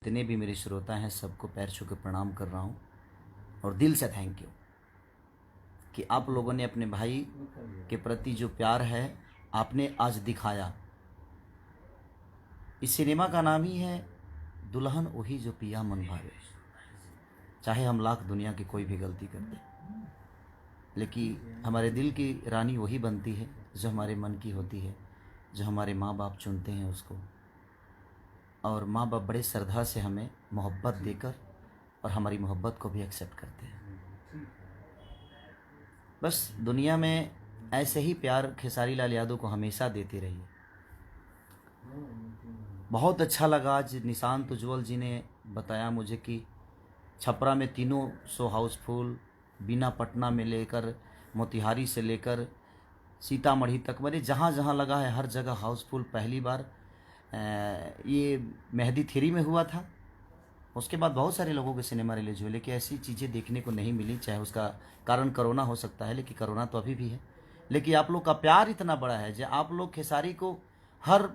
जितने भी मेरे श्रोता हैं सबको पैर छू के प्रणाम कर रहा हूँ और दिल से थैंक यू कि आप लोगों ने अपने भाई के प्रति जो प्यार है आपने आज दिखाया। इस सिनेमा का नाम ही है दुल्हन वही जो पिया मन भावे। चाहे हम लाख दुनिया की कोई भी गलती कर दें, लेकिन हमारे दिल की रानी वही बनती है जो हमारे मन की होती है, जो हमारे माँ बाप चुनते हैं उसको। और माँ बाप बड़े श्रद्धा से हमें मोहब्बत देकर और हमारी मोहब्बत को भी एक्सेप्ट करते हैं। बस दुनिया में ऐसे ही प्यार खेसारी लाल यादव को हमेशा देते रहिए। बहुत अच्छा लगा आज निशांत उज्ज्वल जी ने बताया मुझे कि छपरा में 300 हाउसफुल, बीना पटना में लेकर मोतिहारी से लेकर सीतामढ़ी तक, मैंने जहाँ जहाँ लगा है हर जगह हाउसफुल। पहली बार ये मेहंदी 3 में हुआ था, उसके बाद बहुत सारे लोगों के सिनेमा रिलीज हुए, लेकिन ऐसी चीज़ें देखने को नहीं मिली। चाहे उसका कारण कोरोना हो सकता है, लेकिन कोरोना तो अभी भी है। लेकिन आप लोग का प्यार इतना बड़ा है जो आप लोग खेसारी को हर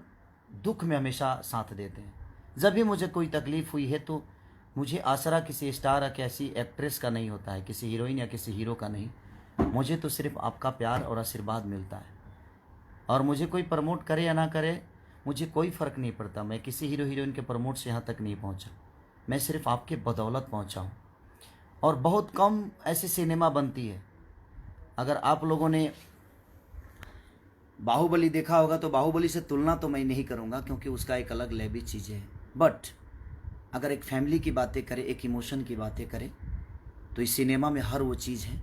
दुख में हमेशा साथ देते हैं। जब भी मुझे कोई तकलीफ़ हुई है तो मुझे आसरा किसी स्टार या किसी एक्ट्रेस का नहीं होता है, किसी हीरोइन या किसी हीरो का नहीं। मुझे तो सिर्फ आपका प्यार और आशीर्वाद मिलता है। और मुझे कोई प्रमोट करे या ना करे, मुझे कोई फ़र्क नहीं पड़ता। मैं किसी हीरो हीरोइन के प्रमोट से यहाँ तक नहीं पहुँचा, मैं सिर्फ आपके बदौलत पहुँचा हूँ। और बहुत कम ऐसी सिनेमा बनती है। अगर आप लोगों ने बाहुबली देखा होगा तो बाहुबली से तुलना तो मैं नहीं करूँगा, क्योंकि उसका एक अलग लेवल चीज़ें है। बट अगर एक फैमिली की बातें करें, एक इमोशन की बातें करें, तो इस सिनेमा में हर वो चीज़ है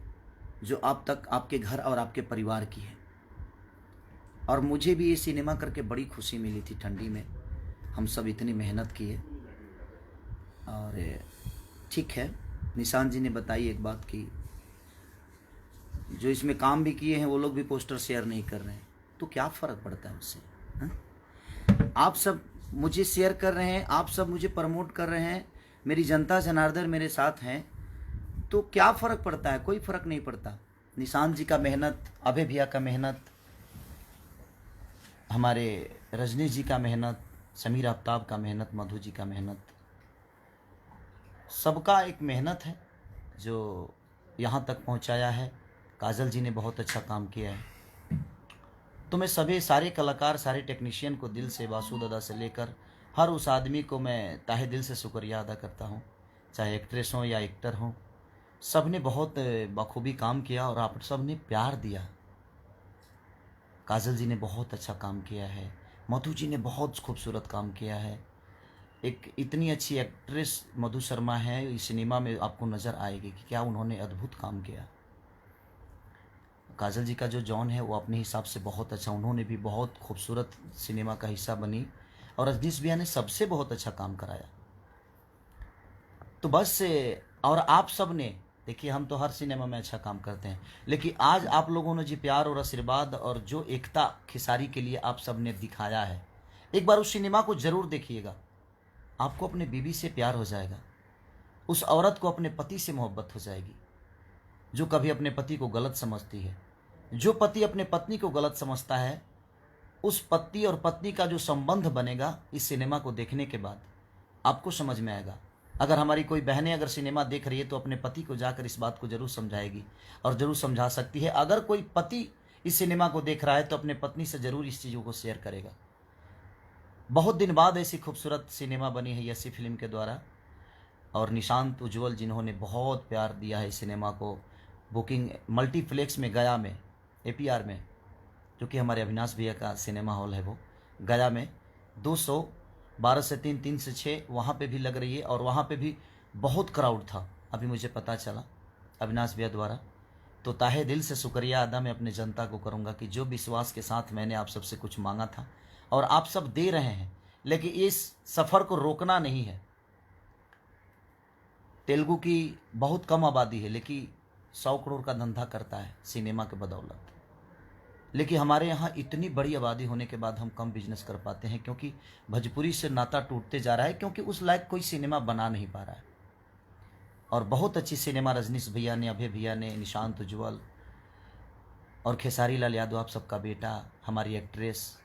जो आप तक आपके घर और आपके परिवार की है। और मुझे भी ये सिनेमा करके बड़ी खुशी मिली थी। ठंडी में हम सब इतनी मेहनत किए। और ठीक है, निशांत जी ने बताई एक बात कि जो इसमें काम भी किए हैं वो लोग भी पोस्टर शेयर नहीं कर रहे हैं, तो क्या फ़र्क पड़ता है उससे? आप सब मुझे शेयर कर रहे हैं, आप सब मुझे प्रमोट कर रहे हैं, मेरी जनता जनार्दन मेरे साथ हैं, तो क्या फ़र्क पड़ता है? कोई फ़र्क नहीं पड़ता। निशांत जी का मेहनत, अभय भैया का मेहनत, हमारे रजनी जी का मेहनत, समीर आफ्ताब का मेहनत, मधु जी का मेहनत, सबका एक मेहनत है जो यहाँ तक पहुँचाया है। काजल जी ने बहुत अच्छा काम किया है। तो मैं सभी सारे कलाकार, सारे टेक्नीशियन को दिल से, वासु दादा से लेकर हर उस आदमी को मैं ताहे दिल से शुक्रिया अदा करता हूँ। चाहे एक्ट्रेस हो या एक्टर हो, सब ने बहुत बखूबी काम किया और आप सब ने प्यार दिया। काजल जी ने बहुत अच्छा काम किया है, मधु जी ने बहुत खूबसूरत काम किया है। एक इतनी अच्छी एक्ट्रेस मधु शर्मा है, इस सिनेमा में आपको नज़र आएगी कि क्या उन्होंने अद्भुत काम किया। काजल जी का जो जॉन है वो अपने हिसाब से बहुत अच्छा, उन्होंने भी बहुत खूबसूरत सिनेमा का हिस्सा बनी। और रजनीश भैया ने सबसे बहुत अच्छा काम कराया। तो बस, और आप सब ने देखिए, हम तो हर सिनेमा में अच्छा काम करते हैं, लेकिन आज आप लोगों ने जो प्यार और आशीर्वाद और जो एकता खेसारी के लिए आप सब ने दिखाया है, एक बार उस सिनेमा को ज़रूर देखिएगा। आपको अपने बीवी से प्यार हो जाएगा, उस औरत को अपने पति से मोहब्बत हो जाएगी जो कभी अपने पति को गलत समझती है। जो पति अपने पत्नी को गलत समझता है, उस पति और पत्नी का जो संबंध बनेगा, इस सिनेमा को देखने के बाद आपको समझ में आएगा। अगर हमारी कोई बहनें अगर सिनेमा देख रही है तो अपने पति को जाकर इस बात को जरूर समझाएगी और ज़रूर समझा सकती है। अगर कोई पति इस सिनेमा को देख रहा है तो अपने पत्नी से ज़रूर इस चीज़ों को शेयर करेगा। बहुत दिन बाद ऐसी खूबसूरत सिनेमा बनी है यसी फिल्म के द्वारा। और निशांत उज्ज्वल जिन्होंने बहुत प्यार दिया है इस सिनेमा को। बुकिंग मल्टीप्लेक्स में गया में, APR में, जो कि हमारे अविनाश भैया का सिनेमा हॉल है, वो गया में 212 से 3, 3 से 6 वहाँ पे भी लग रही है। और वहाँ पे भी बहुत क्राउड था, अभी मुझे पता चला अविनाश भैया द्वारा। तो ताहे दिल से शुक्रिया अदा मैं अपने जनता को करूँगा कि जो विश्वास के साथ मैंने आप सबसे कुछ मांगा था और आप सब दे रहे हैं, लेकिन इस सफ़र को रोकना नहीं है। तेलुगु की बहुत कम आबादी है, लेकिन 100 करोड़ का धंधा करता है सिनेमा के बदौलत। लेकिन हमारे यहाँ इतनी बड़ी आबादी होने के बाद हम कम बिजनेस कर पाते हैं, क्योंकि भोजपुरी से नाता टूटते जा रहा है, क्योंकि उस लायक कोई सिनेमा बना नहीं पा रहा है। और बहुत अच्छी सिनेमा रजनीश भैया ने, अभय भैया ने, निशांत उज्ज्वल और खेसारी लाल यादव, आप सबका बेटा, हमारी एक्ट्रेस,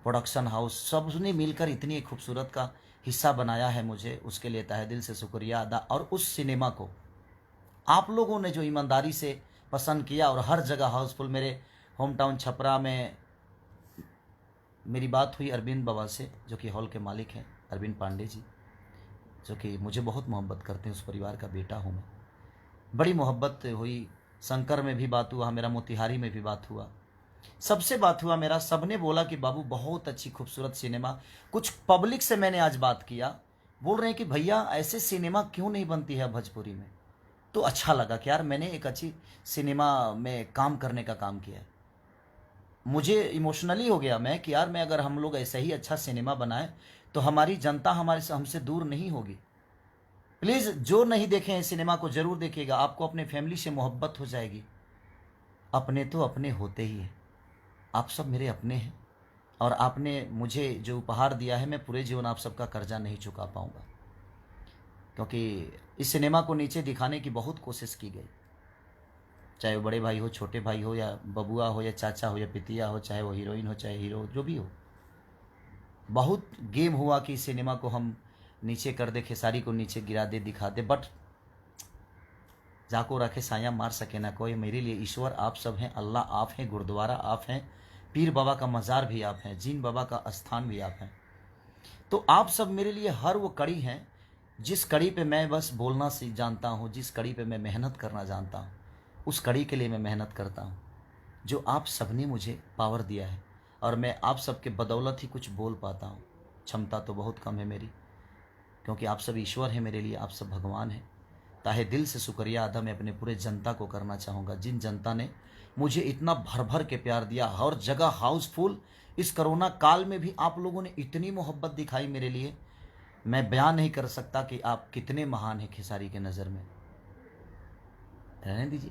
प्रोडक्शन हाउस, सब ने मिलकर इतनी खूबसूरत का हिस्सा बनाया है मुझे, उसके लिए तहे दिल से शुक्रिया अदा। और उस सिनेमा को आप लोगों ने जो ईमानदारी से पसंद किया और हर जगह हाउसफुल, मेरे होम टाउन छपरा में मेरी बात हुई अरविंद बाबा से, जो कि हॉल के मालिक हैं, अरविंद पांडे जी, जो कि मुझे बहुत मोहब्बत करते हैं, उस परिवार का बेटा हूँ मैं। बड़ी मोहब्बत हुई। शंकर में भी बात हुआ मेरा, मोतिहारी में भी बात हुआ, सबसे बात हुआ मेरा। सबने बोला कि बाबू बहुत अच्छी खूबसूरत सिनेमा। कुछ पब्लिक से मैंने आज बात किया, बोल रहे हैं कि भैया ऐसे सिनेमा क्यों नहीं बनती है भोजपुरी में। तो अच्छा लगा कि यार मैंने एक अच्छी सिनेमा में काम करने का काम किया है। मुझे इमोशनली हो गया मैं कि यार मैं अगर हम लोग ऐसे ही अच्छा सिनेमा बनाएं तो हमारी जनता हमसे दूर नहीं होगी। प्लीज़ जो नहीं देखे हैं सिनेमा को ज़रूर देखिएगा, आपको अपने फैमिली से मोहब्बत हो जाएगी। अपने तो अपने होते ही हैं, आप सब मेरे अपने हैं, और आपने मुझे जो उपहार दिया है मैं पूरे जीवन आप सबका कर्जा नहीं चुका पाऊंगा, क्योंकि इस सिनेमा को नीचे दिखाने की बहुत कोशिश की गई, चाहे वो बड़े भाई हो, छोटे भाई हो, या बबुआ हो, या चाचा हो, या पितिया हो, चाहे वो हीरोइन हो, चाहे हीरो हो, जो भी हो। बहुत गेम हुआ कि इस सिनेमा को हम नीचे कर दे, खेसारी को नीचे गिरा दे, दिखा दे, बट जाको रखे साया मार सके ना कोई। मेरे लिए ईश्वर आप सब हैं, अल्लाह आप हैं, गुरुद्वारा आप हैं, पीर बाबा का मज़ार भी आप हैं, जीन बाबा का स्थान भी आप हैं। तो आप सब मेरे लिए हर वो कड़ी हैं जिस कड़ी पे मैं बस बोलना जानता हूँ, जिस कड़ी पे मैं मेहनत करना जानता हूँ, उस कड़ी के लिए मैं मेहनत करता हूँ, जो आप सब ने मुझे पावर दिया है, और मैं आप सब के बदौलत ही कुछ बोल पाता हूँ। क्षमता तो बहुत कम है मेरी, क्योंकि आप सब ईश्वर हैं मेरे लिए, आप सब भगवान हैं। ताहे दिल से शुक्रिया अदा मैं अपने पूरे जनता को करना चाहूँगा, जिन जनता ने मुझे इतना भर भर के प्यार दिया, हर जगह हाउसफुल। इस कोरोना काल में भी आप लोगों ने इतनी मोहब्बत दिखाई मेरे लिए, मैं बयान नहीं कर सकता कि आप कितने महान हैं खेसारी के नज़र में। रहने दीजिए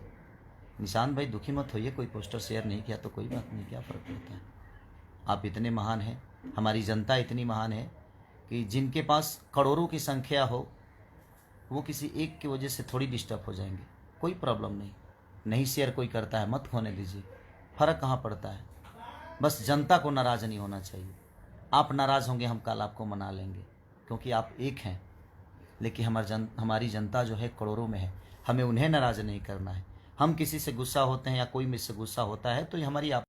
निशांत भाई, दुखी मत होइए, कोई पोस्टर शेयर नहीं किया तो कोई बात नहीं, क्या फ़र्क पड़ता है। आप इतने महान हैं, हमारी जनता इतनी महान है कि जिनके पास करोड़ों की संख्या हो, वो किसी एक की वजह से थोड़ी डिस्टर्ब हो जाएंगे, कोई प्रॉब्लम नहीं। नहीं शेयर कोई करता है, मत होने दीजिए, फ़र्क कहाँ पड़ता है। बस जनता को नाराज़ नहीं होना चाहिए। आप नाराज़ होंगे, हम कल आपको मना लेंगे, क्योंकि आप एक हैं। लेकिन हमारी जनता जो है करोड़ों में है, हमें उन्हें नाराज़ नहीं करना है। हम किसी से गुस्सा होते हैं या कोई मुझसे गुस्सा होता है तो ये हमारी